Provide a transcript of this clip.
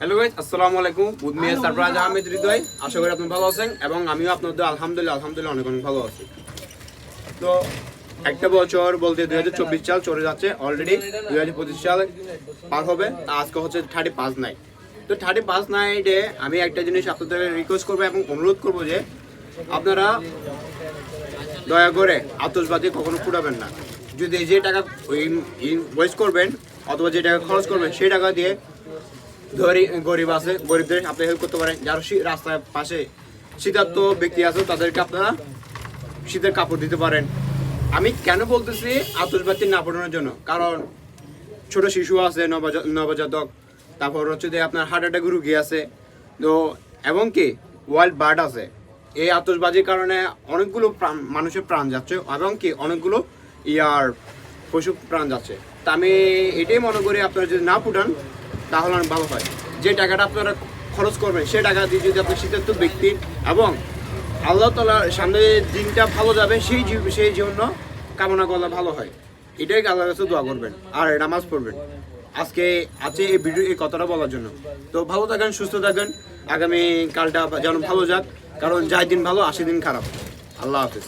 Hello guys, আসসালামু আলাইকুম। With me Sarfaraz Ahmed হৃদয়। আশা করি আপনি ভালো আছেন এবং আমিও আপনাদের আলহামদুলিল্লাহ অনেক ভালো আছি। তো একটা বছর বলতে 2024 সাল চলে যাচ্ছে, অলরেডি 2025 সাল পার হবে। আজকে হচ্ছে 35 নাইট। তো 35 নাইটে আমি একটা জিনিস আপনাদের রিকোয়েস্ট করবো এবং অনুরোধ করবো যে আপনারা দয়া করে আতশবাজি কখনো ফুটাবেন না। যদি যে টাকা ওয়েস্ট করবেন অথবা যে টাকা খরচ করবেন সেই টাকা দিয়ে গরিব আছে, গরিবদের আপনি হেল্প করতে পারেন। যারা রাস্তার পাশে শীতার্ত ব্যক্তি আছে তাদেরকে আপনারা শীতের কাপড় দিতে পারেন। আমি কেন বলতেছি আতশবাজি না ফোটানোর জন্য, কারণ ছোট শিশু আছে, নবজাতক, তারপর হচ্ছে যে আপনার হার্ট অ্যাটাক রুগী আছে, তো এবং কি ওয়াইল্ড বার্ড আছে। এই আতশবাজির কারণে অনেকগুলো মানুষের প্রাণ যাচ্ছে এবং কি অনেকগুলো পশু প্রাণ যাচ্ছে। তা আমি এটাই মনে করি আপনারা যদি না ফুটান তাহলে অনেক ভালো হয়। যে টাকাটা আপনারা খরচ করবেন সেই টাকা দিয়ে যদি আপনি শীতার্ত ব্যক্তি এবং আল্লাহ তাআলার সামনে দিনটা ভালো যাবে সেই জন্য কামনা করলে ভালো হয়। এটাই আল্লাহর কাছে দোয়া করবেন আর নামাজ পড়বেন। আজকে আছে এই ভিডিও এই কথাটা বলার জন্য। তো ভালো থাকেন, সুস্থ থাকেন, আগামী কালটা যেন ভালো যাক, কারণ যাই দিন ভালো 80 দিন খারাপ। আল্লাহ হাফেজ।